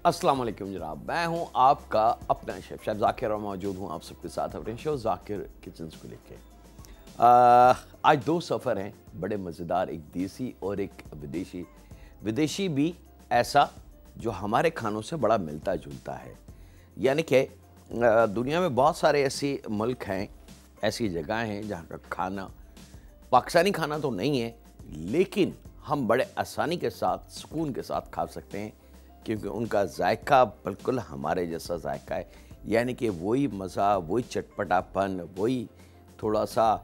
अस्सलाम वालेकुम जनाब, मैं हूं आपका अपना शेफ शेफ जाकिर और मौजूद हूं आप सबके साथ अपने शो जाकिर किचन्स को लेके। आज दो सफ़र हैं बड़े मज़ेदार, एक देसी और एक विदेशी। विदेशी भी ऐसा जो हमारे खानों से बड़ा मिलता जुलता है, यानी कि दुनिया में बहुत सारे ऐसे मुल्क हैं, ऐसी जगह हैं जहाँ का खाना पाकिस्तानी खाना तो नहीं है, लेकिन हम बड़े आसानी के साथ सुकून के साथ खा सकते हैं, क्योंकि उनका जायका बिल्कुल हमारे जैसा जायका है। यानी कि वही मज़ा, वही चटपटापन, वही थोड़ा सा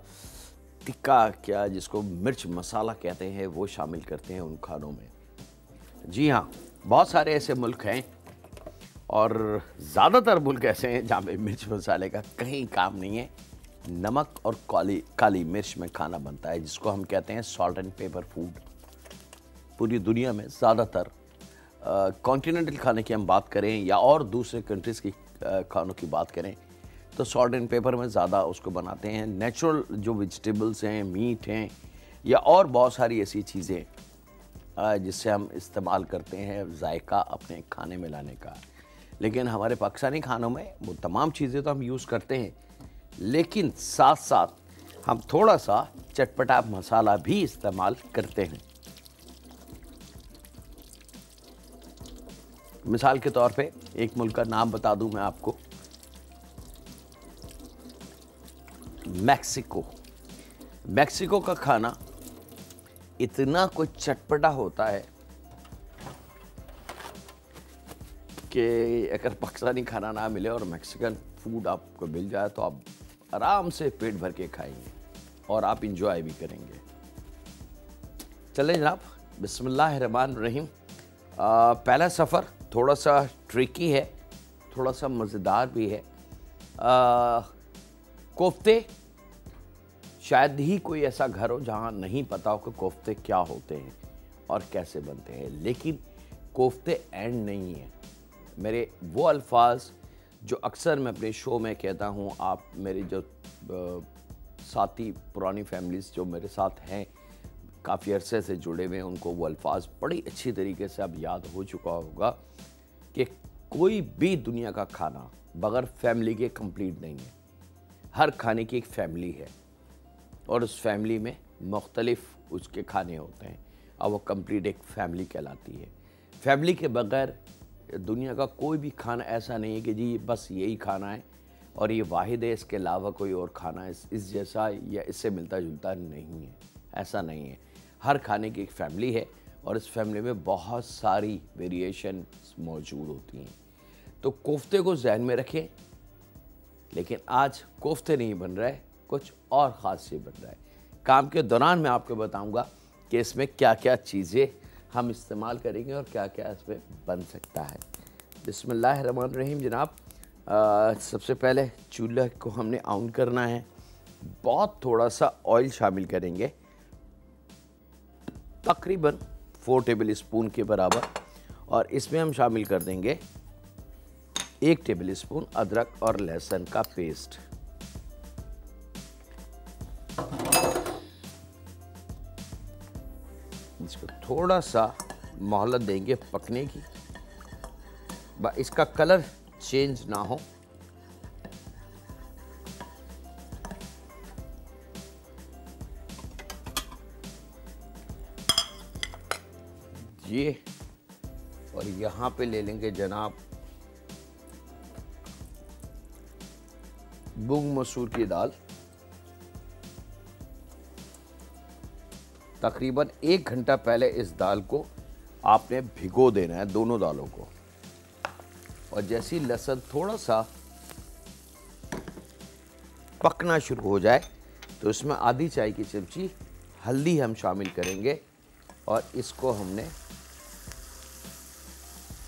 तिक्का, क्या जिसको मिर्च मसाला कहते हैं, वो शामिल करते हैं उन खानों में। जी हाँ, बहुत सारे ऐसे मुल्क हैं और ज़्यादातर मुल्क ऐसे हैं जहाँ पे मिर्च मसाले का कहीं काम नहीं है। नमक और काली मिर्च में खाना बनता है, जिसको हम कहते हैं सॉल्ट एंड पेपर फूड। पूरी दुनिया में ज़्यादातर कॉन्टिनेंटल खाने की हम बात करें या और दूसरे कंट्रीज़ की खानों की बात करें तो सॉल्ट एंड पेपर में ज़्यादा उसको बनाते हैं। नेचुरल जो वेजिटेबल्स हैं, मीट हैं या और बहुत सारी ऐसी चीज़ें जिससे हम इस्तेमाल करते हैं जायका अपने खाने में लाने का। लेकिन हमारे पाकिस्तानी खानों में वो तमाम चीज़ें तो हम यूज़ करते हैं, लेकिन साथ साथ हम थोड़ा सा चटपटा मसाला भी इस्तेमाल करते हैं। मिसाल के तौर पे एक मुल्क का नाम बता दूं मैं आपको, मैक्सिको। मैक्सिको का खाना इतना कुछ चटपटा होता है कि अगर पाकिस्तानी खाना ना मिले और मैक्सिकन फूड आपको मिल जाए तो आप आराम से पेट भर के खाएंगे और आप इंजॉय भी करेंगे। चलें जनाब, बिस्मिल्लाहिर्रहमानिर्रहीम। पहला सफ़र थोड़ा सा ट्रिकी है, थोड़ा सा मज़ेदार भी है। कोफ्ते, शायद ही कोई ऐसा घर हो जहाँ नहीं पता हो कि कोफ्ते क्या होते हैं और कैसे बनते हैं, लेकिन कोफ्ते एंड नहीं है। मेरे वो अल्फाज जो अक्सर मैं अपने शो में कहता हूँ, आप मेरे जो साथी पुरानी फैमिलीज़ जो मेरे साथ हैं, काफ़ी अरसे से जुड़े हुए हैं, उनको वो अल्फाज बड़ी अच्छी तरीके से अब याद हो चुका होगा कि कोई भी दुनिया का खाना बग़ैर फैमिली के कंप्लीट नहीं है। हर खाने की एक फैमिली है और उस फैमिली में मुख्तलिफ उसके खाने होते हैं और वो कंप्लीट एक फैमिली कहलाती है। फैमिली के बग़ैर दुनिया का कोई भी खाना ऐसा नहीं है कि जी बस यही खाना है और ये वाहिद है, इसके अलावा कोई और खाना इस जैसा या इससे मिलता जुलता नहीं है। ऐसा नहीं है, हर खाने की एक फैमिली है और इस फैमिली में बहुत सारी वेरिएशन मौजूद होती हैं। तो कोफ्ते को जहन में रखें, लेकिन आज कोफ्ते नहीं बन रहा है, कुछ और ख़ास चीज़ बन रहा है। काम के दौरान मैं आपको बताऊंगा कि इसमें क्या क्या चीज़ें हम इस्तेमाल करेंगे और क्या क्या इसमें बन सकता है। बिस्मिल्लाहिर्रहमानिर्रहीम जनाब। सबसे पहले चूल्हे को हमने ऑन करना है। बहुत थोड़ा सा ऑयल शामिल करेंगे, तकरीबन 4 टेबल स्पून के बराबर, और इसमें हम शामिल कर देंगे 1 टेबल स्पून अदरक और लहसुन का पेस्ट। इसको थोड़ा सा मोहलत देंगे पकने की, इसका कलर चेंज ना हो। ये और यहाँ पे ले लेंगे जनाब मूंग मसूर की दाल। तकरीबन 1 घंटा पहले इस दाल को आपने भिगो देना है, दोनों दालों को। और जैसी लहसुन थोड़ा सा पकना शुरू हो जाए तो इसमें आधी चाय की चमची हल्दी हम शामिल करेंगे और इसको हमने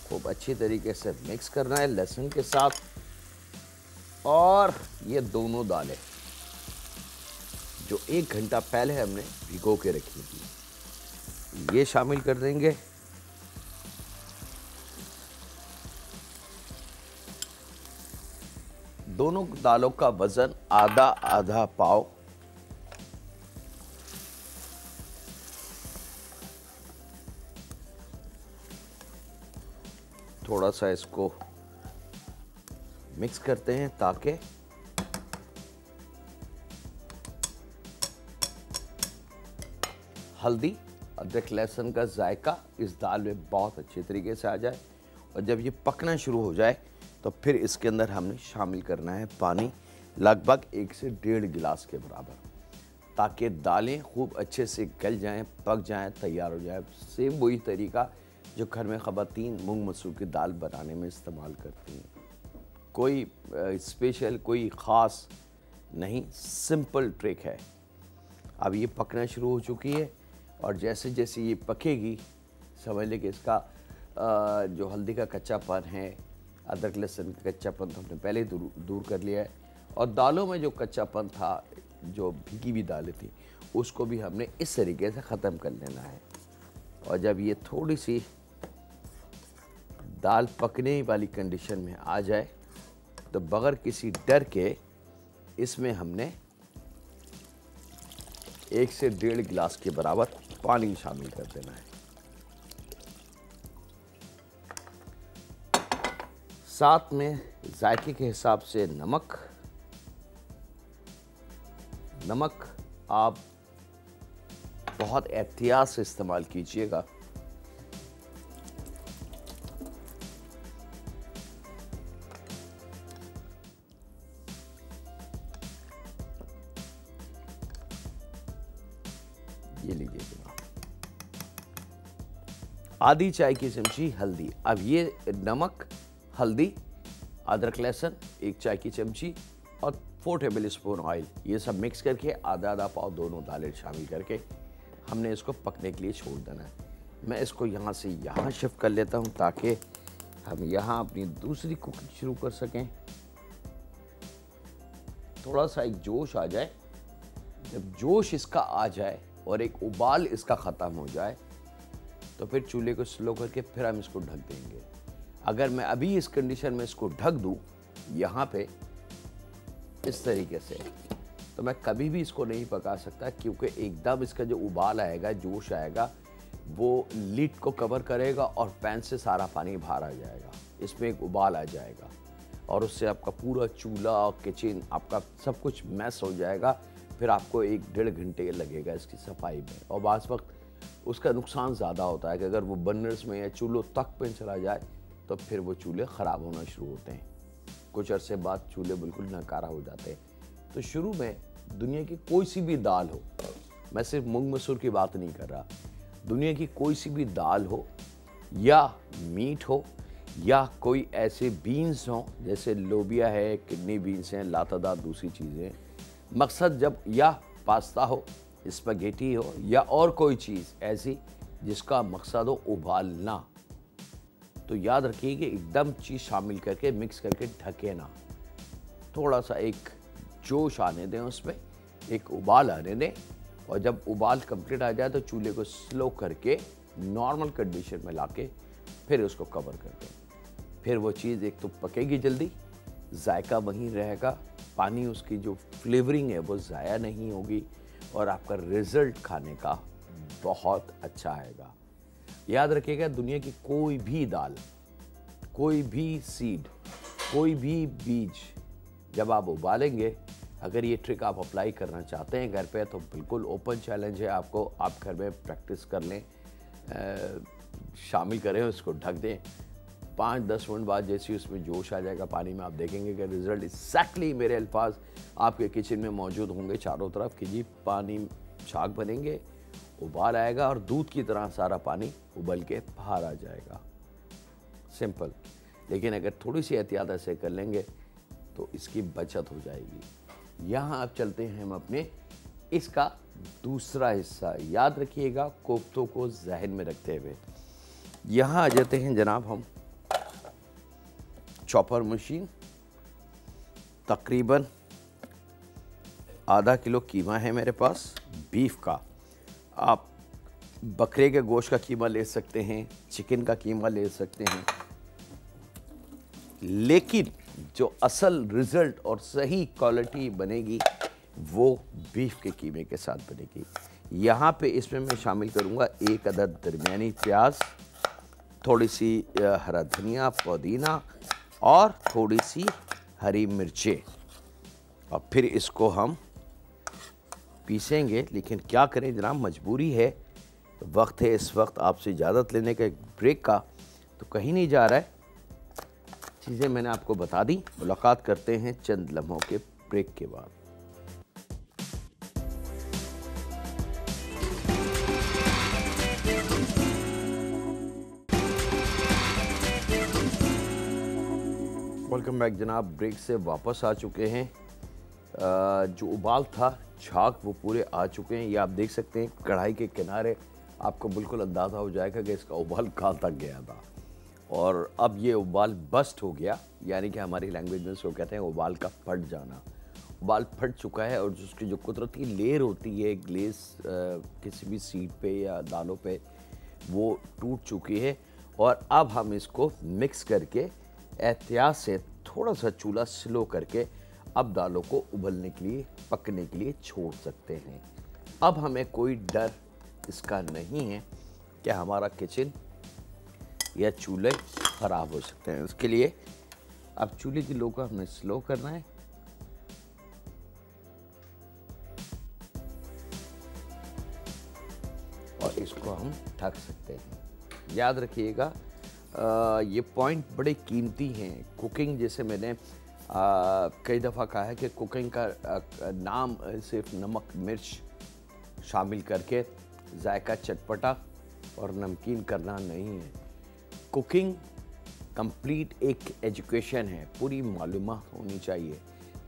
खूब अच्छी तरीके से मिक्स करना है लहसुन के साथ। और ये दोनों दालें जो 1 घंटा पहले हमने भिगो के रखी थी, ये शामिल कर देंगे। दोनों दालों का वज़न आधा आधा पाव। थोड़ा सा इसको मिक्स करते हैं ताकि हल्दी, अदरक, लहसुन का जायका इस दाल में बहुत अच्छे तरीके से आ जाए। और जब ये पकना शुरू हो जाए तो फिर इसके अंदर हमने शामिल करना है पानी, लगभग 1 से 1.5 गिलास के बराबर, ताकि दालें खूब अच्छे से गल जाएं, पक जाएं, तैयार हो जाए। सेम वही तरीका जो घर में ख़वातीन मूंग मसूर की दाल बनाने में इस्तेमाल करती हैं। कोई स्पेशल, कोई ख़ास नहीं, सिंपल ट्रिक है। अब ये पकना शुरू हो चुकी है और जैसे जैसे ये पकेगी समझ लें कि इसका जो हल्दी का कच्चापन है, अदरक लहसुन का कच्चापन तो हमने पहले ही दूर कर लिया है। और दालों में जो कच्चापन था, जो भीगी हुई दालें थी, उसको भी हमने इस तरीके से ख़त्म कर लेना है। और जब ये थोड़ी सी दाल पकने वाली कंडीशन में आ जाए तो बगैर किसी डर के इसमें हमने 1 से 1.5 गिलास के बराबर पानी शामिल कर देना है। साथ में जायके के हिसाब से नमक आप बहुत एहतियात से इस्तेमाल कीजिएगा। ये लीजिए जनाब, आधी चाय की चमची हल्दी। अब ये नमक, हल्दी, अदरक लहसुन 1 चाय की चमची और 4 टेबल स्पून ऑयल, ये सब मिक्स करके आधा आधा पाव दोनों दालें शामिल करके हमने इसको पकने के लिए छोड़ देना है। मैं इसको यहाँ से यहाँ शिफ्ट कर लेता हूँ ताकि हम यहाँ अपनी दूसरी कुकिंग शुरू कर सकें। थोड़ा सा एक जोश आ जाए, जब जोश इसका आ जाए और एक उबाल इसका ख़त्म हो जाए तो फिर चूल्हे को स्लो करके फिर हम इसको ढक देंगे। अगर मैं अभी इस कंडीशन में इसको ढक दूँ यहाँ पे इस तरीके से, तो मैं कभी भी इसको नहीं पका सकता, क्योंकि एकदम इसका जो उबाल आएगा, जोश आएगा, वो लिड को कवर करेगा और पैन से सारा पानी बाहर आ जाएगा। इसमें एक उबाल आ जाएगा और उससे आपका पूरा चूल्हा और किचन, आपका सब कुछ मैस हो जाएगा। फिर आपको 1-1.5 घंटे लगेगा इसकी सफाई में। और बाज़ वक्त उसका नुकसान ज़्यादा होता है कि अगर वो बर्नर्स में या चूल्हों तक पे चला जाए तो फिर वो चूल्हे ख़राब होना शुरू होते हैं। कुछ अरसे बाद चूल्हे बिल्कुल नकारा हो जाते हैं। तो शुरू में दुनिया की कोई सी भी दाल हो, मैं सिर्फ मूंग मसूर की बात नहीं कर रहा, दुनिया की कोई सी भी दाल हो या मीट हो या कोई ऐसे बीन्स हों जैसे लोबिया है, किडनी बीन्स हैं, लातादार दूसरी चीज़ें, मकसद जब या पास्ता हो, स्पैगेटी हो या और कोई चीज़ ऐसी जिसका मकसद हो उबालना, तो याद रखिए कि एकदम चीज़ शामिल करके मिक्स करके ढके ना। थोड़ा सा एक जोश आने दें, उसमें एक उबाल आने दें और जब उबाल कंप्लीट आ जाए तो चूल्हे को स्लो करके नॉर्मल कंडीशन में लाके फिर उसको कवर कर दें। फिर वो चीज़ एक तो पकेगी जल्दी, जायका वहीं रहेगा, पानी उसकी जो फ्लेवरिंग है वो ज़ाया नहीं होगी और आपका रिज़ल्ट खाने का बहुत अच्छा आएगा। याद रखिएगा, दुनिया की कोई भी दाल, कोई भी सीड, कोई भी बीज जब आप उबालेंगे, अगर ये ट्रिक आप अप्लाई करना चाहते हैं घर पे, तो बिल्कुल ओपन चैलेंज है आपको। आप घर में प्रैक्टिस कर लें, शामिल करें, उसको ढक दें। 5-10 मिनट बाद जैसे उसमें जोश आ जाएगा पानी में, आप देखेंगे कि रिज़ल्ट एक्जैक्टली मेरे अल्फाज आपके किचन में मौजूद होंगे चारों तरफ कि जी पानी छाग बनेंगे, उबाल आएगा और दूध की तरह सारा पानी उबल के बाहर आ जाएगा। सिंपल। लेकिन अगर थोड़ी सी एहतियात ऐसे कर लेंगे तो इसकी बचत हो जाएगी। यहाँ आप चलते हैं हम अपने इसका दूसरा हिस्सा। याद रखिएगा कोफ्तों को जहन में रखते हुए। यहाँ आ जाते हैं जनाब हम चॉपर मशीन। तकरीबन आधा किलो कीमा है मेरे पास बीफ का। आप बकरे के गोश्त का कीमा ले सकते हैं, चिकन का कीमा ले सकते हैं, लेकिन जो असल रिज़ल्ट और सही क्वालिटी बनेगी वो बीफ के कीमे के साथ बनेगी। यहाँ पे इसमें मैं शामिल करूँगा 1 अदद दरमियानी प्याज, थोड़ी सी हरा धनिया, पुदीना और थोड़ी सी हरी मिर्चें, और फिर इसको हम पीसेंगे। लेकिन क्या करें जनाब, मजबूरी है, वक्त है इस वक्त आपसे इजाज़त लेने का, एक ब्रेक का, तो कहीं नहीं जा रहा है। चीज़ें मैंने आपको बता दी। मुलाकात करते हैं चंद लम्हों के ब्रेक के बाद। वेलकम बैक जनाब, ब्रेक से वापस आ चुके हैं। जो उबाल था, झाग वो पूरे आ चुके हैं। ये आप देख सकते हैं कढ़ाई के किनारे, आपको बिल्कुल अंदाज़ा हो जाएगा कि इसका उबाल कहाँ तक गया था। और अब ये उबाल बस्ट हो गया, यानी कि हमारी लैंग्वेज में इसको कहते हैं उबाल का फट जाना। उबाल फट चुका है और उसकी जो कुदरती लेयर होती है ग्लेस किसी भी सीड पे या दालों पे, वो टूट चुकी है। और अब हम इसको मिक्स करके एहतियात से थोड़ा सा चूल्हा स्लो करके अब दालों को उबलने के लिए, पकने के लिए छोड़ सकते हैं। अब हमें कोई डर इसका नहीं है कि हमारा किचन या चूल्हे ख़राब हो सकते हैं। उसके लिए अब चूल्हे की लो को हमें स्लो करना है और इसको हम ढक सकते हैं। याद रखिएगा, ये पॉइंट बड़े कीमती हैं। कुकिंग, जैसे मैंने कई दफ़ा कहा है कि कुकिंग का नाम सिर्फ नमक मिर्च शामिल करके जायका चटपटा और नमकीन करना नहीं है। कुकिंग कंप्लीट एक एजुकेशन है, पूरी मालूमात होनी चाहिए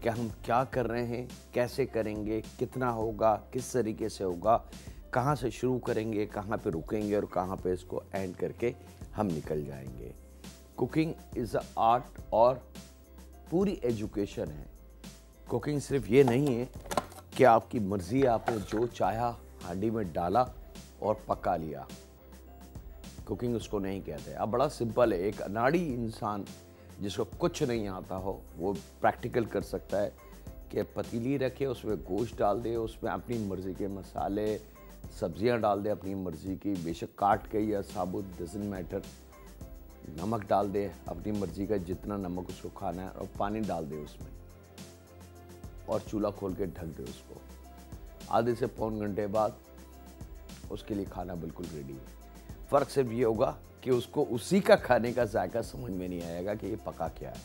कि हम क्या कर रहे हैं, कैसे करेंगे, कितना होगा, किस तरीके से होगा, कहाँ से शुरू करेंगे, कहाँ पे रुकेंगे और कहाँ पे इसको एंड करके हम निकल जाएंगे। कुकिंग इज़ अ आर्ट और पूरी एजुकेशन है। कुकिंग सिर्फ ये नहीं है कि आपकी मर्ज़ी, आपने जो चाहा हांडी में डाला और पका लिया। कुकिंग उसको नहीं कहते। अब बड़ा सिंपल है, एक अनाड़ी इंसान जिसको कुछ नहीं आता हो वो प्रैक्टिकल कर सकता है कि पतीली रखे, उसमें गोश्त डाल दे, उसमें अपनी मर्ज़ी के मसाले सब्जियां डाल दे अपनी मर्ज़ी की, बेशक काट के या साबुत, डजंट मैटर। नमक डाल दे अपनी मर्ज़ी का, जितना नमक उसको खाना है, और पानी डाल दे उसमें और चूल्हा खोल के ढक दे उसको। आधे से पौन घंटे बाद उसके लिए खाना बिल्कुल रेडी है। फ़र्क सिर्फ ये होगा कि उसको उसी का खाने का जायका समझ में नहीं आएगा कि ये पका क्या है।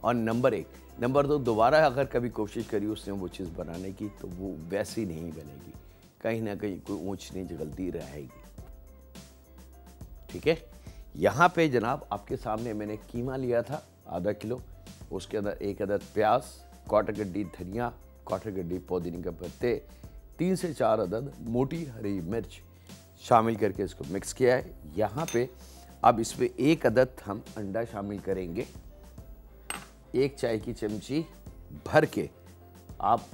और नंबर 1, नंबर 2, दोबारा अगर कभी कोशिश करी उसने वो चीज़ बनाने की तो वो वैसी नहीं बनेगी, कहीं ना कहीं कोई ऊंच नीच गलती रहेगी। ठीक है, यहाँ पे जनाब आपके सामने मैंने कीमा लिया था आधा किलो, उसके अंदर 1 अदद प्याज, क्वार्टर गड्डी धनिया, क्वार्टर गड्डी पुदीने के पत्ते, 3 से 4 अदद मोटी हरी मिर्च शामिल करके इसको मिक्स किया है। यहाँ पे अब इसमें 1 अदद हम अंडा शामिल करेंगे। 1 चाय की चमची भर के, आप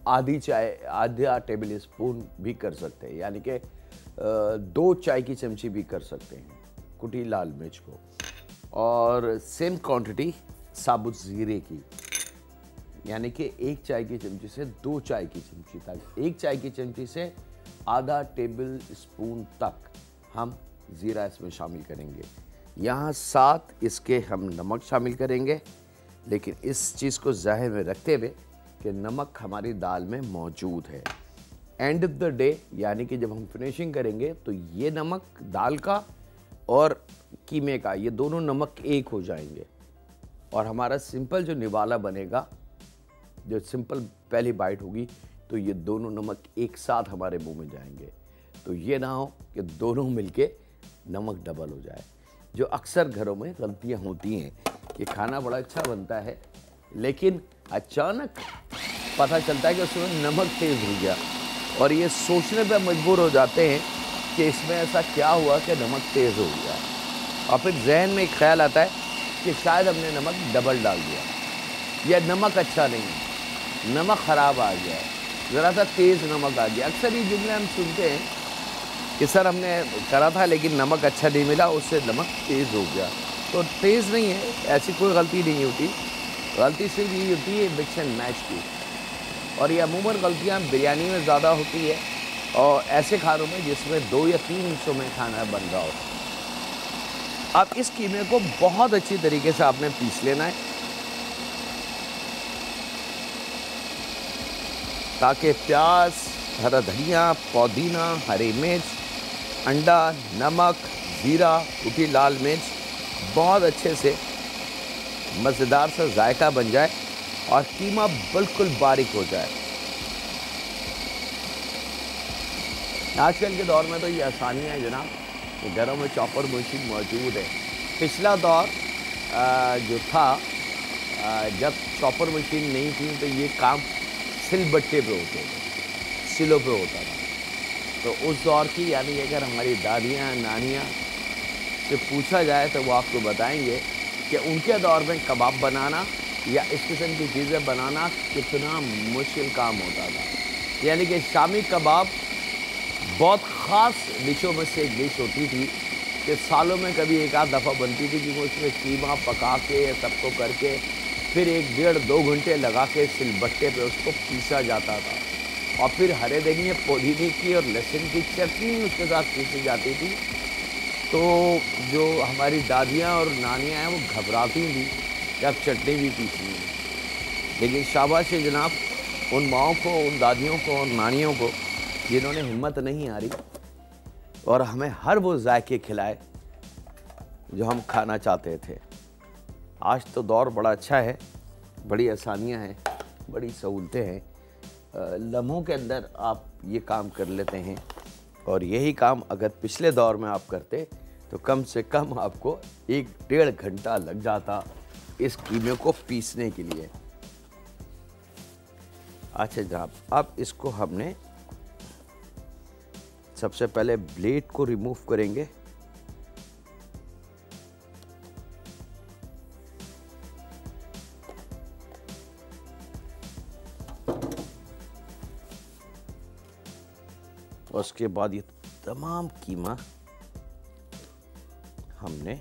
आधा टेबल स्पून भी कर सकते हैं, यानी कि 2 चाय की चमची भी कर सकते हैं कुटी लाल मिर्च को। और सेम क्वांटिटी साबुत ज़ीरे की, यानी कि 1 चाय की चमची से 2 चाय की चमची तक, 1 चाय की चमची से आधा टेबल स्पून तक हम ज़ीरा इसमें शामिल करेंगे। यहाँ 7 इसके हम नमक शामिल करेंगे, लेकिन इस चीज़ को ज़ाहिर में रखते हुए कि नमक हमारी दाल में मौजूद है। एंड ऑफ द डे, यानी कि जब हम फिनिशिंग करेंगे तो ये नमक दाल का और कीमे का, ये दोनों नमक एक हो जाएंगे और हमारा सिंपल जो निवाला बनेगा, जो सिंपल पहली बाइट होगी, तो ये दोनों नमक एक साथ हमारे मुंह में जाएंगे। तो ये ना हो कि दोनों मिलके नमक डबल हो जाए। जो अक्सर घरों में गलतियां होती हैं कि खाना बड़ा अच्छा बनता है लेकिन अचानक पता चलता है कि उसमें नमक तेज़ हो गया और ये सोचने पर मजबूर हो जाते हैं कि इसमें ऐसा क्या हुआ कि नमक तेज़ हो गया, और फिर जहन में एक ख्याल आता है कि शायद हमने नमक डबल डाल दिया या नमक अच्छा नहीं है, नमक ख़राब आ गया है, ज़रा सा तेज़ नमक आ गया। अक्सर ये जुमले हम सुनते हैं कि सर हमने करा था लेकिन नमक अच्छा नहीं मिला, उससे नमक तेज़ हो गया। तो तेज़ नहीं है, ऐसी कोई गलती नहीं होती। गलती सिर्फ यही होती है मिक्स एंड मैच की, और ये अमूमन गलतियाँ बिरयानी में ज़्यादा होती है और ऐसे खानों में जिसमें 2 या 3 हिस्सों में खाना बन रहा हो। अब इस कीमे को बहुत अच्छी तरीके से आपने पीस लेना है ताकि प्याज, हरा धनिया, पुदीना, हरी मिर्च, अंडा, नमक, जीरा, कुटी लाल मिर्च बहुत अच्छे से मज़ेदार सा जायका बन जाए और कीमा बिल्कुल बारीक हो जाए। आजकल के दौर में तो ये आसानियाँ हैं जनाब कि घरों में चॉपर मशीन मौजूद है। पिछला दौर जो था जब चॉपर मशीन नहीं थी तो ये काम सिलबट्टे पे होते थे, सिलों पे होता था। तो उस दौर की यानी कि अगर हमारी दादियाँ नानियाँ से पूछा जाए तो वो आपको बताएंगे कि उनके दौर में कबाब बनाना या इस किस्म की चीज़ें बनाना कितना मुश्किल काम होता था। यानी कि शामी कबाब बहुत ख़ास डिशों में से एक डिश होती थी कि सालों में कभी एक आध दफ़ा बनती थी, क्योंकि उसमें कीमा पका के सबको करके फिर 1-1.5-2 घंटे लगा के सिलबट्टे पे उसको पीसा जाता था और फिर हरे धनिए, पुदीने की और लहसुन की चटनी उसके साथ पीसी जाती थी। तो जो हमारी दादियाँ और नानियाँ हैं वो घबराती थी कि अब चटनी भी पीसनी है। लेकिन शाबाश है जनाब उन माओं को, उन दादियों को और नानियों को जिन्होंने हिम्मत नहीं हारी और हमें हर वो जायके खिलाए जो हम खाना चाहते थे। आज तो दौर बड़ा अच्छा है, बड़ी आसानियाँ हैं, बड़ी सहूलतें हैं, लम्हों के अंदर आप ये काम कर लेते हैं। और यही काम अगर पिछले दौर में आप करते तो कम से कम आपको 1-1.5 घंटा लग जाता इस कीमे को पीसने के लिए। अच्छा जनाब, अब इसको हमने सबसे पहले ब्लेड को रिमूव करेंगे। उसके बाद ये तमाम कीमा हमने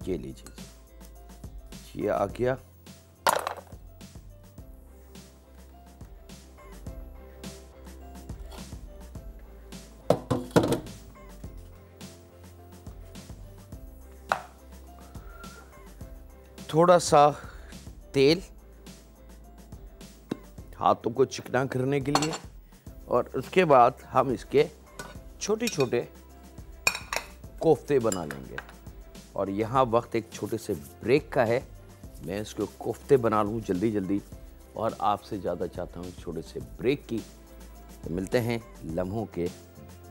ये लीजिए, ये आ गया। थोड़ा सा तेल हाथों को चिकना करने के लिए और उसके बाद हम इसके छोटे छोटे कोफ्ते बना लेंगे। और यहाँ वक्त एक छोटे से ब्रेक का है, मैं इसको कोफ्ते बना लूँ जल्दी जल्दी और आपसे ज़्यादा चाहता हूँ छोटे से ब्रेक की। तो मिलते हैं लम्हों के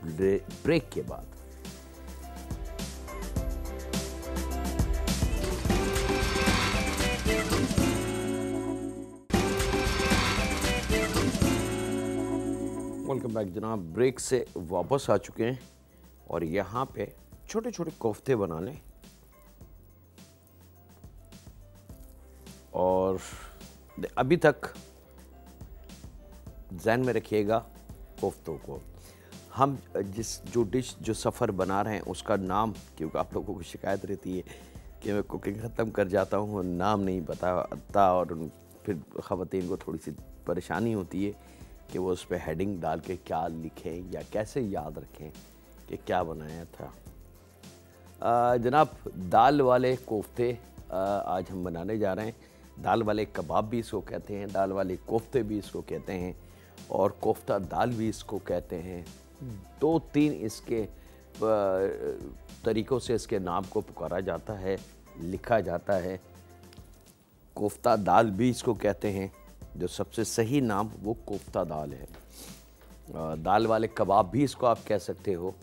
ब्रेक के बाद। वेलकम बैक जनाब, ब्रेक से वापस आ चुके हैं और यहाँ पे छोटे छोटे कोफ्ते बना लें। और अभी तक ज़हन में रखिएगा कोफ्तों को, हम जो डिश जो सफ़र बना रहे हैं उसका नाम, क्योंकि आप लोगों को शिकायत रहती है कि मैं कुकिंग ख़त्म कर जाता हूँ और नाम नहीं बताता और फिर ख़वातीन को थोड़ी सी परेशानी होती है कि वो उस पर हेडिंग डाल के क्या लिखें या कैसे याद रखें कि क्या बनाया था। जनाब, दाल वाले कोफ्ते आज हम बनाने जा रहे हैं। दाल वाले कबाब भी इसको कहते हैं, दाल वाले कोफ्ते भी इसको कहते हैं और कोफ्ता दाल भी इसको कहते हैं। 2-3 इसके तरीक़ों से इसके नाम को पुकारा जाता है, लिखा जाता है। कोफ्ता दाल भी इसको कहते हैं, जो सबसे सही नाम वो कोफ्ता दाल है। दाल वाले कबाब भी इसको आप कह सकते हो।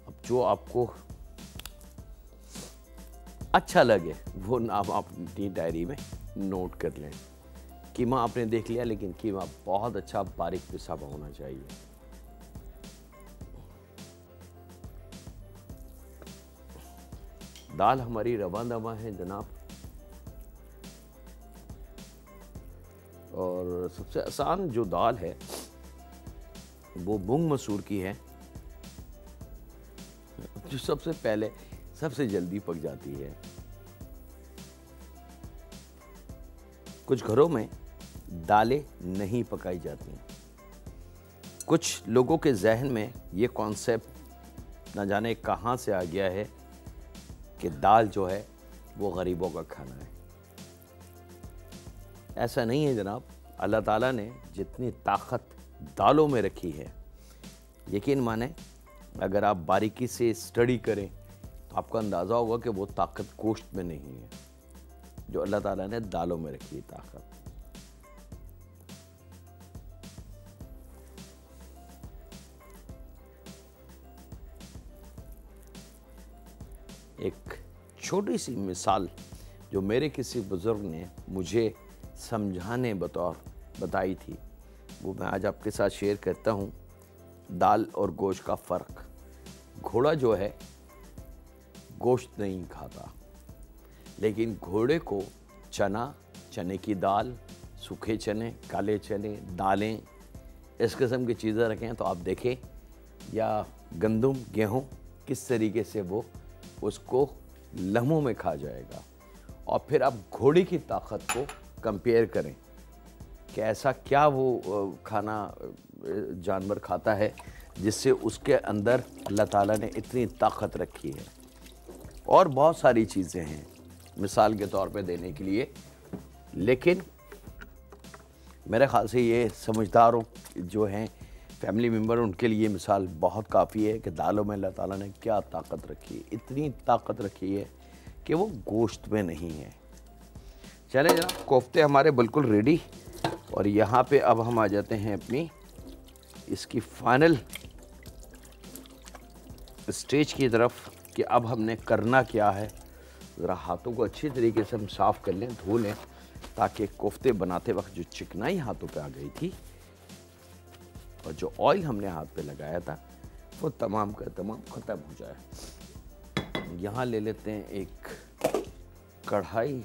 अब जो आपको अच्छा लगे वो नाम आप अपनी डायरी में नोट कर लें। कीमा आपने देख लिया, लेकिन कीमा बहुत अच्छा बारीक पिसा हुआ होना चाहिए। दाल हमारी रवा दवा है जनाब, और सबसे आसान जो दाल है वो मूंग मसूर की है, जो सबसे पहले सबसे जल्दी पक जाती है। कुछ घरों में दालें नहीं पकाई जाती। कुछ लोगों के जहन में ये कॉन्सेप्ट न जाने कहाँ से आ गया है कि दाल जो है वो गरीबों का खाना है। ऐसा नहीं है जनाब। अल्लाह ताला ने जितनी ताकत दालों में रखी है, यकीन माने अगर आप बारीकी से स्टडी करें तो आपको अंदाज़ा होगा कि वो ताकत गोश्त में नहीं है जो अल्लाह ताला ने दालों में रखी है ताकत। एक छोटी सी मिसाल जो मेरे किसी बुज़ुर्ग ने मुझे समझाने बतौर बताई थी, वो मैं आज आपके साथ शेयर करता हूँ। दाल और गोश्त का फ़र्क। घोड़ा जो है गोश्त नहीं खाता, लेकिन घोड़े को चना, चने की दाल, सूखे चने, काले चने, दालें, इस किस्म की चीज़ें रखें तो आप देखें, या गंदम, गेहूँ, किस तरीके से वो उसको लम्हों में खा जाएगा। और फिर आप घोड़े की ताकत को कंपेयर करें कि ऐसा क्या वो खाना जानवर खाता है जिससे उसके अंदर अल्लाह ताला ने इतनी ताकत रखी है। और बहुत सारी चीज़ें हैं मिसाल के तौर पे देने के लिए, लेकिन मेरे ख़्याल से ये समझदारों जो हैं फैमिली मेम्बर, उनके लिए मिसाल बहुत काफ़ी है कि दालों में अल्लाह ताला ने क्या ताकत रखी है। इतनी ताकत रखी है कि वो गोश्त में नहीं है। चले जनाब, कोफ्ते हमारे बिल्कुल रेडी। और यहाँ पे अब हम आ जाते हैं अपनी इसकी फाइनल स्टेज की तरफ कि अब हमने करना क्या है। ज़रा हाथों को अच्छी तरीके से हम साफ़ कर लें, धो लें, ताकि कोफ्ते बनाते वक्त जो चिकनाई हाथों पे आ गई थी और जो ऑयल हमने हाथ पे लगाया था वो तमाम का तमाम ख़त्म हो जाए। यहाँ ले लेते हैं एक कढ़ाई,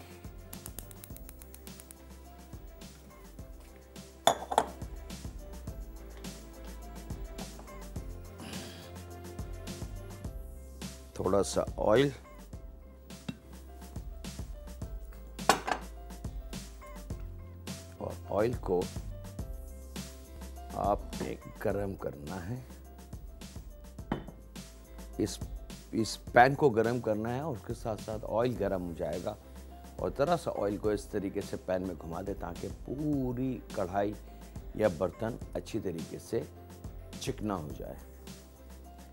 थोड़ा सा ऑयल, और ऑयल को आपने गरम करना है। इस पैन को गरम करना है और उसके साथ साथ ऑयल गरम हो जाएगा। और ज़रा सा ऑयल को इस तरीके से पैन में घुमा दे ताकि पूरी कढ़ाई या बर्तन अच्छी तरीके से चिकना हो जाए।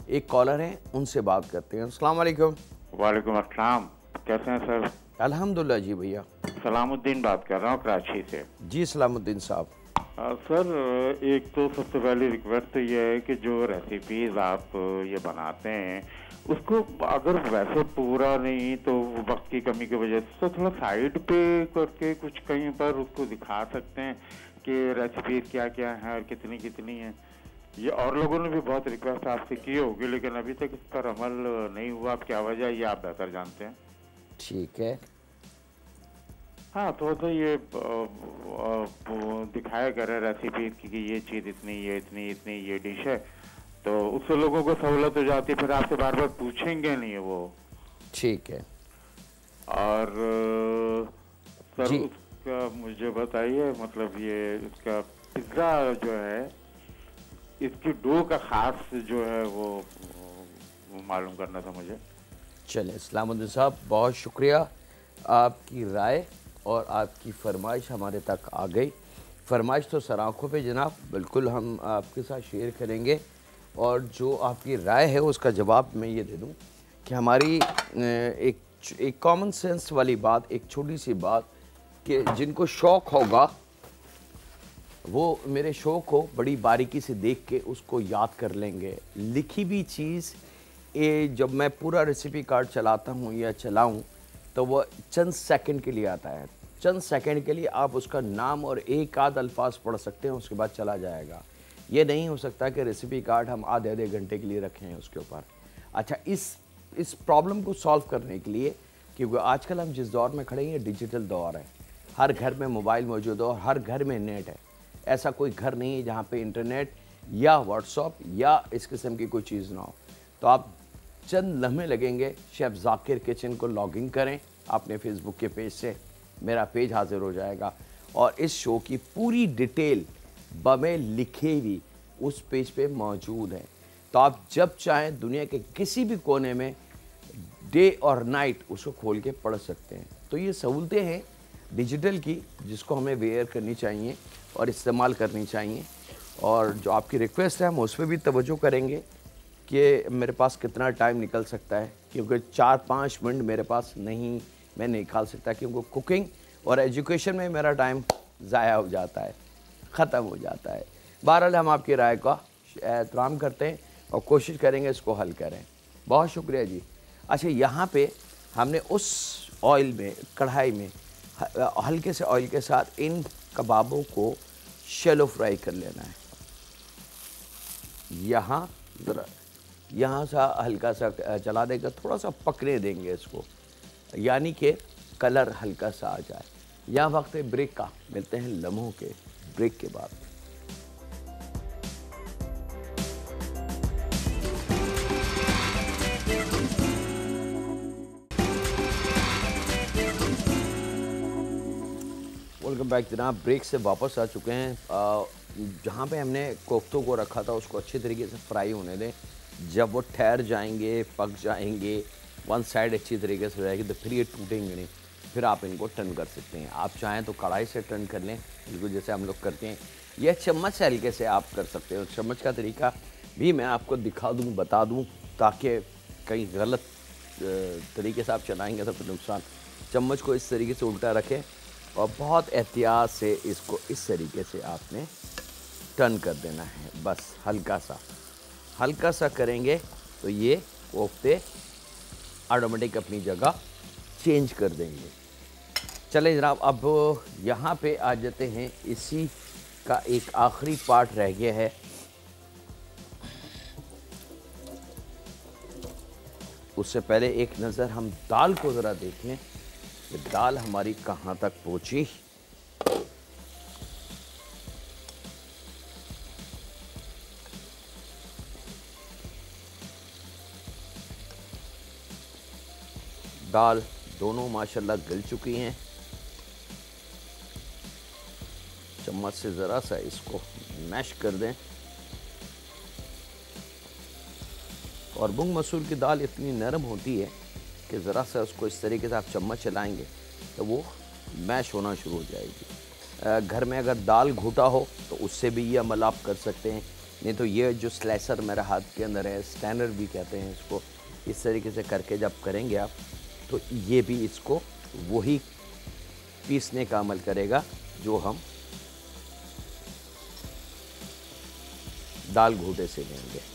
एक कॉलर है, उनसे बात करते हैं। अस्सलाम वालेकुम। वालेकुम अस्सलाम। कैसे हैं सर? अल्हम्दुलिल्लाह जी भैया। सलामुद्दीन बात कर रहा हूँ कराची से। जी सलामुद्दीन साहब। सर, एक तो सबसे पहली रिक्वेस्ट तो ये है कि जो रेसिपीज आप ये बनाते हैं उसको अगर वैसे पूरा नहीं तो वक्त की कमी की वजह से तो थोड़ा साइड पे करके कुछ कहीं पर उसको दिखा सकते हैं कि रेसिपीज क्या क्या हैं और कितनी कितनी हैं। ये और लोगों ने भी बहुत रिक्वेस्ट आपसे की होगी, लेकिन अभी तक इस पर अमल नहीं हुआ। अब क्या वजह ये आप बेहतर जानते हैं। ठीक है। हाँ, थोड़ा सा ये दिखाया करें रेसिपी की कि ये चीज़ इतनी, ये इतनी, इतनी ये डिश है, तो उससे लोगों को सहूलत हो जाती है, फिर आपसे बार बार पूछेंगे नहीं वो। ठीक है। और सर जी। उसका मुझे बताइए, मतलब ये इसका पिज़्ज़ा जो है, इसकी डो का खास जो है वो मालूम करना था मुझे। चलें, सलामुद्दीन साहब बहुत शुक्रिया। आपकी राय और आपकी फरमाइश हमारे तक आ गई। फरमाइश तो सर आँखों पे जनाब, बिल्कुल हम आपके साथ शेयर करेंगे। और जो आपकी राय है उसका जवाब मैं ये दे दूं कि हमारी एक कॉमन सेंस वाली बात, एक छोटी सी बात, कि जिनको शौक़ होगा वो मेरे शो को बड़ी बारीकी से देख के उसको याद कर लेंगे। लिखी भी चीज़ जब मैं पूरा रेसिपी कार्ड चलाता हूँ या चलाऊँ तो वह चंद सेकंड के लिए आता है। चंद सेकंड के लिए आप उसका नाम और एक आध अल्फाज पढ़ सकते हैं, उसके बाद चला जाएगा। ये नहीं हो सकता कि रेसिपी कार्ड हम आधे आधे घंटे के लिए रखें उसके ऊपर। अच्छा, इस प्रॉब्लम को सॉल्व करने के लिए, क्योंकि आजकल हम जिस दौर में खड़े हैं ये डिजिटल दौर है, हर घर में मोबाइल मौजूद है और हर घर में नेट है। ऐसा कोई घर नहीं है जहाँ पे इंटरनेट या व्हाट्सएप या इस किस्म की कोई चीज़ ना हो। तो आप चंद लम्हे लगेंगे, शेफ़ ज़ाकिर किचन को लॉगिन करें अपने फेसबुक के पेज से, मेरा पेज हाजिर हो जाएगा। और इस शो की पूरी डिटेल बमें लिखे हुई उस पेज पे मौजूद है। तो आप जब चाहें दुनिया के किसी भी कोने में डे और नाइट उसको खोल के पढ़ सकते हैं। तो ये सहूलतें हैं डिजिटल की, जिसको हमें वेयर करनी चाहिए और इस्तेमाल करनी चाहिए। और जो आपकी रिक्वेस्ट है हम उस पर भी तवज्जो करेंगे कि मेरे पास कितना टाइम निकल सकता है, क्योंकि 4-5 मिनट मेरे पास नहीं, मैं निकाल सकता, क्योंकि कुकिंग और एजुकेशन में मेरा टाइम ज़ाया हो जाता है, ख़त्म हो जाता है। बहरहाल हम आपकी राय का एहतराम करते हैं और कोशिश करेंगे इसको हल करें। बहुत शुक्रिया जी। अच्छा, यहाँ पे हमने उस ऑयल में, कढ़ाई में हल्के से ऑयल के साथ इन कबाबों को शैलो फ्राई कर लेना है। यहाँ ज़रा यहाँ सा हल्का सा चला देगा, थोड़ा सा पकने देंगे इसको, यानी कि कलर हल्का सा आ जाए। यहाँ वक्त है ब्रेक का, मिलते हैं लम्हों के ब्रेक के बाद। वेलकम बैक जनाब। ब्रेक से वापस आ चुके हैं। जहाँ पे हमने कोफ्तों को रखा था उसको अच्छे तरीके से फ्राई होने दें। जब वो ठहर जाएंगे, पक जाएंगे, वन साइड अच्छी तरीके से हो जाएगी, तो फिर ये टूटेंगे नहीं, फिर आप इनको टर्न कर सकते हैं। आप चाहें तो कढ़ाई से टर्न कर लें, बिल्कुल जैसे हम लोग करते हैं, या चम्मच से हल्के से आप कर सकते हो। चम्मच का तरीका भी मैं आपको दिखा दूँ, बता दूँ, ताकि कहीं गलत तरीके से आप चलाएँगे तो फिर नुकसान। चम्मच को इस तरीके से उल्टा रखें और बहुत एहतियात से इसको इस तरीके से आपने टर्न कर देना है। बस हल्का सा करेंगे तो ये कोफ्ते ऑटोमेटिक अपनी जगह चेंज कर देंगे। चले जनाब, अब यहाँ पे आ जाते हैं। इसी का एक आखिरी पार्ट रह गया है। उससे पहले एक नज़र हम दाल को ज़रा देखें कि दाल हमारी कहाँ तक पहुँची। दाल दोनों माशाल्लाह गल चुकी हैं। चम्मच से ज़रा सा इसको मैश कर दें। और मूंग मसूर की दाल इतनी नरम होती है कि ज़रा सा उसको इस तरीके से आप चम्मच चलाएंगे तो वो मैश होना शुरू हो जाएगी। घर में अगर दाल घुटा हो तो उससे भी ये अमल आप कर सकते हैं, नहीं तो ये जो स्लाइसर मेरे हाथ के अंदर है, स्टैनर भी कहते हैं इसको, इस तरीके से करके जब करेंगे आप तो ये भी इसको वही पीसने का अमल करेगा जो हम दाल घोटे से लेंगे।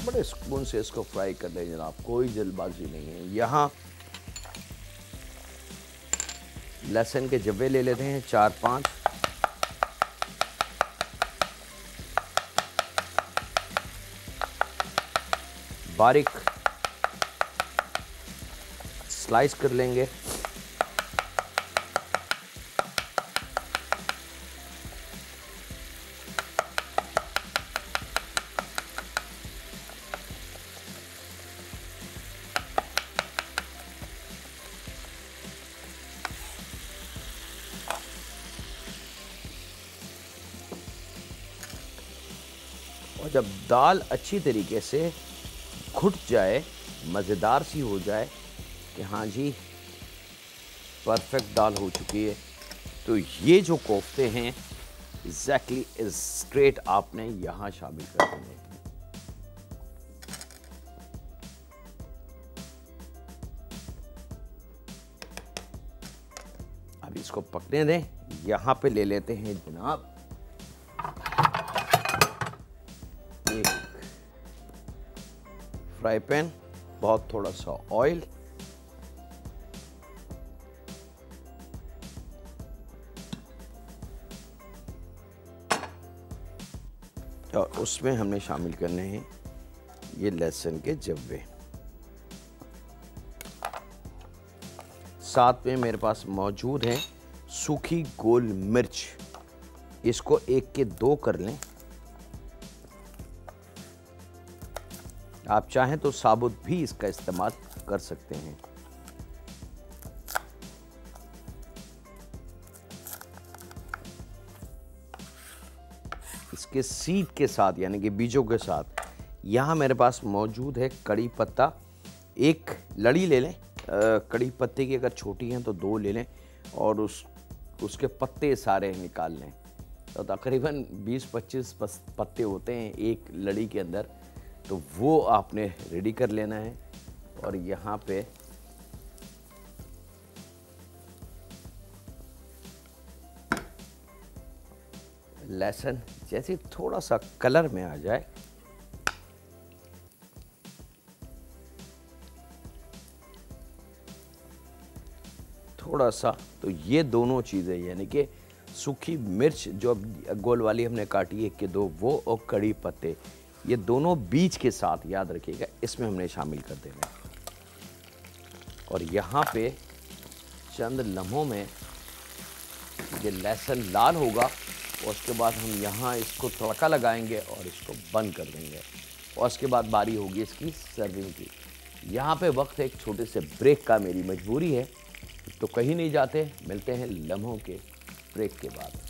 बड़े सुकून से इसको फ्राई कर लें जनाब, कोई जल्दबाजी नहीं है। यहाँ लहसुन के जब्बे ले लेते हैं 4-5। बारीक स्लाइस कर लेंगे। और जब दाल अच्छी तरीके से घुट जाए, मज़ेदार सी हो जाए कि हाँ जी परफेक्ट दाल हो चुकी है, तो ये जो कोफ्ते हैं एग्जैक्टली स्ट्रेट आपने यहाँ शामिल कर देने हैं। अब इसको पकने दें। यहाँ पे ले लेते हैं जनाब एक फ्राई पैन, बहुत थोड़ा सा ऑयल, और उसमें हमने शामिल करने हैं ये लहसुन के जब्बे। साथ में मेरे पास मौजूद है सूखी गोल मिर्च, इसको 1 के 2 कर लें। आप चाहें तो साबुत भी इसका इस्तेमाल कर सकते हैं। इसके सीड के साथ यानी कि बीजों के साथ यहाँ मेरे पास मौजूद है कड़ी पत्ता। 1 लड़ी ले लें, कड़ी पत्ते की अगर छोटी हैं तो 2 ले लें और उसके पत्ते सारे निकाल लें। तो तकरीबन 20-25 पत्ते होते हैं एक लड़ी के अंदर, तो वो आपने रेडी कर लेना है। और यहाँ पे लहसुन जैसे थोड़ा सा कलर में आ जाए, थोड़ा सा, तो ये दोनों चीज़ें यानी कि सूखी मिर्च जो गोल वाली हमने काटी 1 के 2 वो, और कड़ी पत्ते, ये दोनों बीज के साथ याद रखिएगा इसमें हमने शामिल कर देना है। और यहाँ पे चंद लम्हों में ये लहसुन लाल होगा और उसके बाद हम यहाँ इसको तड़का लगाएंगे और इसको बंद कर देंगे और उसके बाद बारी होगी इसकी सर्विंग की। यहाँ पे वक्त एक छोटे से ब्रेक का, मेरी मजबूरी है, तो कहीं नहीं जाते, मिलते हैं लम्हों के ब्रेक के बाद।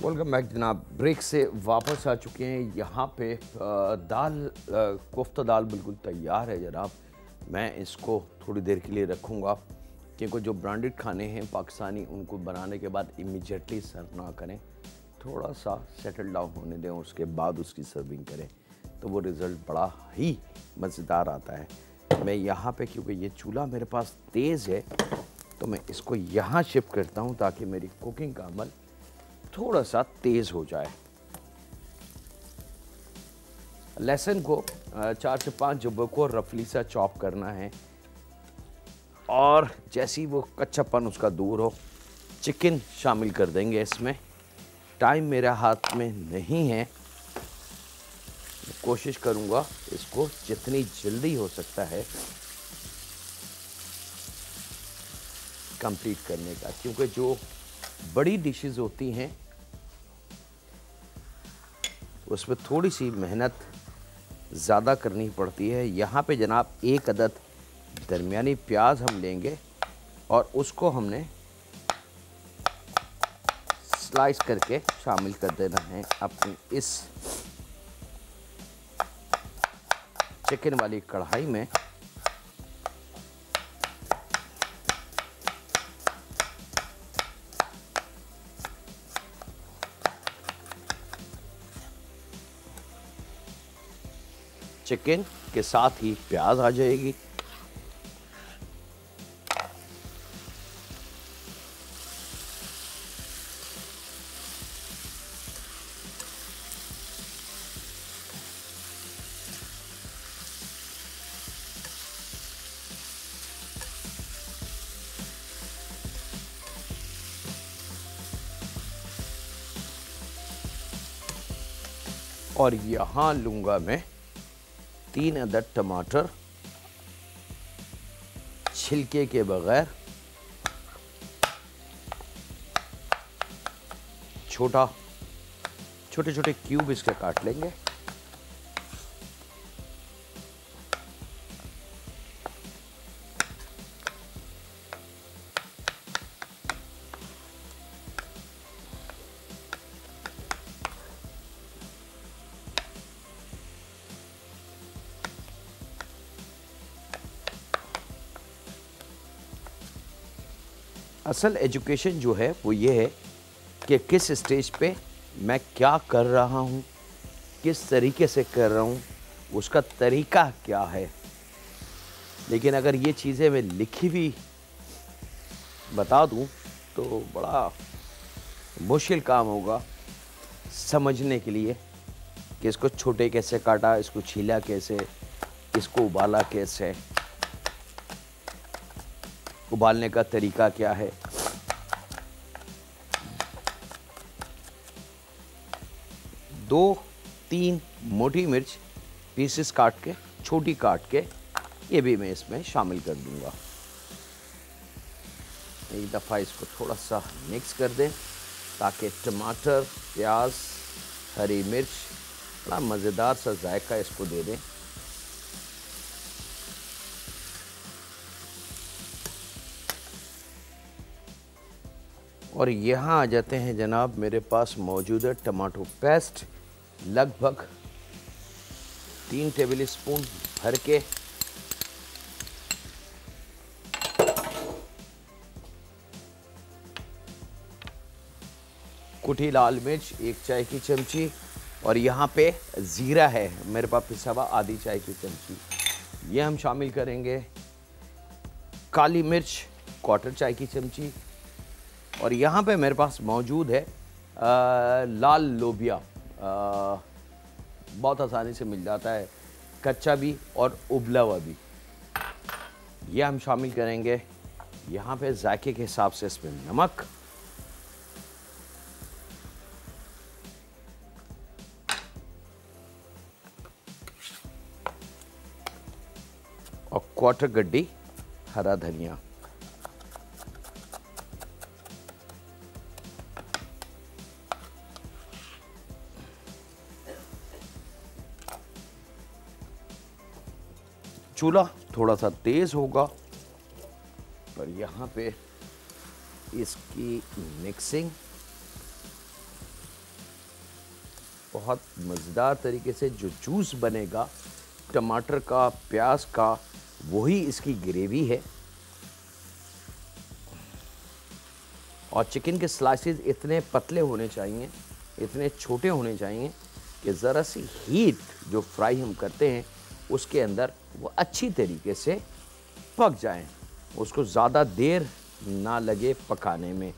वेलकम बैक जनाब, ब्रेक से वापस आ चुके हैं। यहाँ पे कोफ्ता दाल बिल्कुल तैयार है जनाब। मैं इसको थोड़ी देर के लिए रखूँगा क्योंकि जो ब्रांडेड खाने हैं पाकिस्तानी, उनको बनाने के बाद इमीडिएटली सर्व ना करें, थोड़ा सा सेटल डाउन होने दें, उसके बाद उसकी सर्विंग करें, तो वो रिज़ल्ट बड़ा ही मज़ेदार आता है। मैं यहाँ पे, क्योंकि ये चूल्हा मेरे पास तेज़ है, तो मैं इसको यहाँ शिफ्ट करता हूँ ताकि मेरी कुकिंग का अमल थोड़ा सा तेज़ हो जाए। लहसुन को 4 से 5 जब्बों को रफली सा चॉप करना है और जैसे ही वो कच्चापन उसका दूर हो, चिकन शामिल कर देंगे इसमें। टाइम मेरे हाथ में नहीं है, कोशिश करूँगा इसको जितनी जल्दी हो सकता है कंप्लीट करने का, क्योंकि जो बड़ी डिशेस होती हैं उसमें थोड़ी सी मेहनत ज़्यादा करनी पड़ती है। यहाँ पे जनाब 1 अदद दरमियानी प्याज हम लेंगे और उसको हमने स्लाइस करके शामिल कर देना है अपनी इस चिकन वाली कढ़ाई में। चिकन के साथ ही प्याज आ जाएगी। और यहाँ लूँगा मैं 3 अदद टमाटर छिलके के बगैर, छोटे छोटे क्यूब इसके काट लेंगे। असल एजुकेशन जो है वो ये है कि किस स्टेज पे मैं क्या कर रहा हूँ, किस तरीके से कर रहा हूँ, उसका तरीका क्या है। लेकिन अगर ये चीज़ें मैं लिखी हुई बता दूँ तो बड़ा मुश्किल काम होगा समझने के लिए कि इसको छोटे कैसे काटा, इसको छीला कैसे, इसको उबाला कैसे, उबालने का तरीका क्या है। दो तीन मोटी मिर्च पीसेस काट के, छोटी काट के, ये भी मैं इसमें शामिल कर दूंगा। एक दफ़ा इसको थोड़ा सा मिक्स कर दें ताकि टमाटर, प्याज, हरी मिर्च बड़ा मज़ेदार सा जायका इसको दे दें। और यहाँ आ जाते हैं जनाब, मेरे पास मौजूद है टमाटो पेस्ट, लगभग 3 टेबल स्पून भर के। कुटी लाल मिर्च 1 चाय की चमची, और यहाँ पे ज़ीरा है मेरे पास पिसा हुआ आधी चाय की चमची, ये हम शामिल करेंगे। काली मिर्च 1/4 चाय की चमची, और यहाँ पे मेरे पास मौजूद है लाल लोबिया, बहुत आसानी से मिल जाता है, कच्चा भी और उबला हुआ भी, ये हम शामिल करेंगे। यहाँ पे जायके के हिसाब से इसमें नमक, और 1/4 गड्डी हरा धनिया। चूल्हा थोड़ा सा तेज होगा, और यहाँ पे इसकी मिक्सिंग बहुत मज़ेदार तरीके से, जो जूस बनेगा टमाटर का, प्याज का, वही इसकी ग्रेवी है। और चिकन के स्लाइसेस इतने पतले होने चाहिए, इतने छोटे होने चाहिए कि ज़रा सी हीट जो फ्राई हम करते हैं उसके अंदर वो अच्छी तरीके से पक जाएं, उसको ज़्यादा देर ना लगे पकाने में।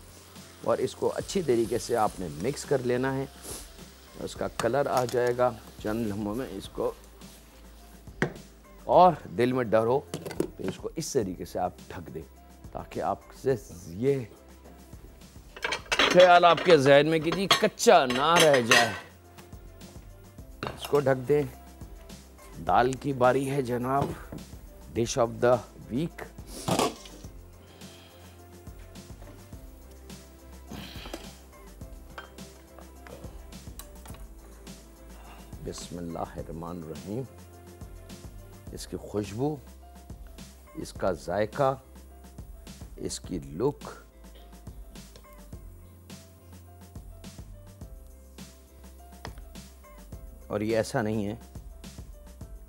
और इसको अच्छी तरीके से आपने मिक्स कर लेना है, उसका कलर आ जाएगा चंद लम्हों में इसको। और दिल में डर हो तो इसको इस तरीके से आप ढक दें, ताकि आपसे ये ख्याल आपके जहन में कि जी कच्चा ना रह जाए। इसको ढक दें। दाल की बारी है जनाब, डिश ऑफ द वीक। बिस्मिल्लाहिर्रहमानिर्रहीम। इसकी खुशबू, इसका जायका, इसकी लुक, और ये ऐसा नहीं है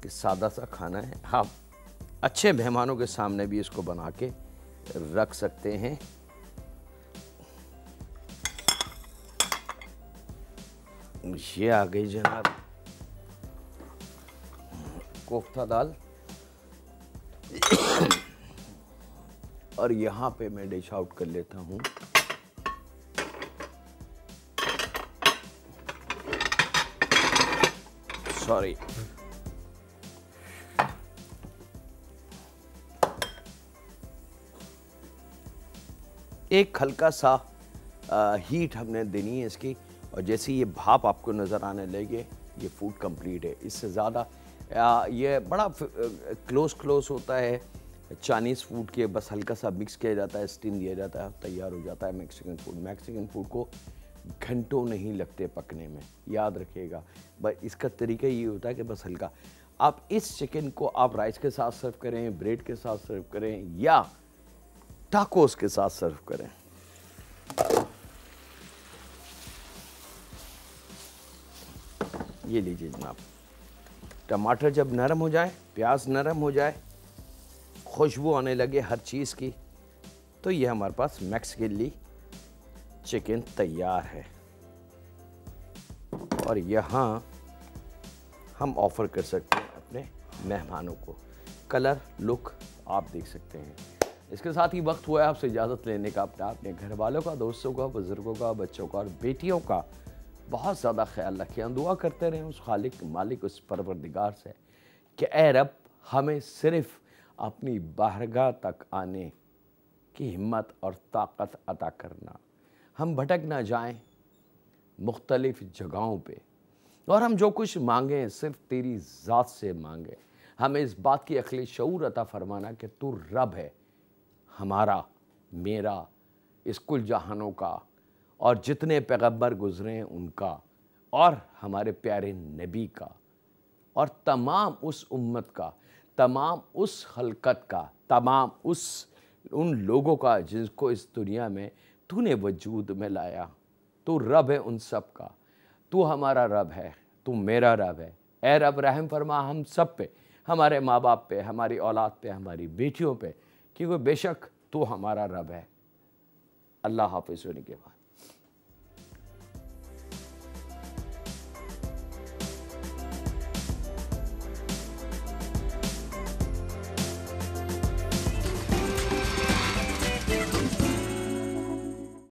कि सादा सा खाना है, आप अच्छे मेहमानों के सामने भी इसको बना के रख सकते हैं। ये आ गई जनाब कोफ्ता दाल। और यहाँ पे मैं डिश आउट कर लेता हूँ। सॉरी, एक हल्का सा हीट हमने देनी है इसकी, और जैसे ये भाप आपको नज़र आने लगे ये फूड कंप्लीट है। इससे ज़्यादा ये बड़ा क्लोज होता है चाइनीज़ फूड के, बस हल्का सा मिक्स किया जाता है, स्टीम दिया जाता है, तैयार हो जाता है मैक्सिकन फूड। मैक्सिकन फूड को घंटों नहीं लगते पकने में, याद रखिएगा। बस इसका तरीका ये होता है कि बस हल्का, आप इस चिकन को आप राइस के साथ सर्व करें, ब्रेड के साथ सर्व करें, या टाकोस के साथ सर्व करें। ये लीजिए जनाब, टमाटर जब नरम हो जाए, प्याज नरम हो जाए, खुशबू आने लगे हर चीज़ की, तो ये हमारे पास मैक्सिकन चिकन तैयार है। और यहाँ हम ऑफ़र कर सकते हैं अपने मेहमानों को। कलर, लुक आप देख सकते हैं। इसके साथ ही वक्त हुआ है आपसे इजाज़त लेने का, अपने घर वालों का, दोस्तों का, बुज़ुर्गों का, बच्चों का और बेटियों का बहुत ज़्यादा ख्याल रखें। हम दुआ करते रहें उस खालिक मालिक उस परवरदिगार से कि ए रब हमें सिर्फ़ अपनी बारगाह तक आने की हिम्मत और ताकत अता करना, हम भटक ना जाएं मुख्तलिफ़ जगहों पे, और हम जो कुछ मांगें सिर्फ़ तेरी ज़ात से मांगें। हमें इस बात की अक्ल शऊर अता फरमाना कि तू रब है हमारा, मेरा, इस कुल जहानों का, और जितने पैगम्बर गुज़रे हैं उनका, और हमारे प्यारे नबी का, और तमाम उस उम्मत का, तमाम उस खलकत का, तमाम उन लोगों का जिसको इस दुनिया में तूने वजूद में लाया। तू रब है उन सब का, तू हमारा रब है, तू मेरा रब है। ए रब रहम फरमा हम सब पे, हमारे माँ बाप पे, हमारी औलाद पे, हमारी बेटियों पे, क्योंकि बेशक तू हमारा रब है। अल्लाह हाफ़िज़ होने के बाद।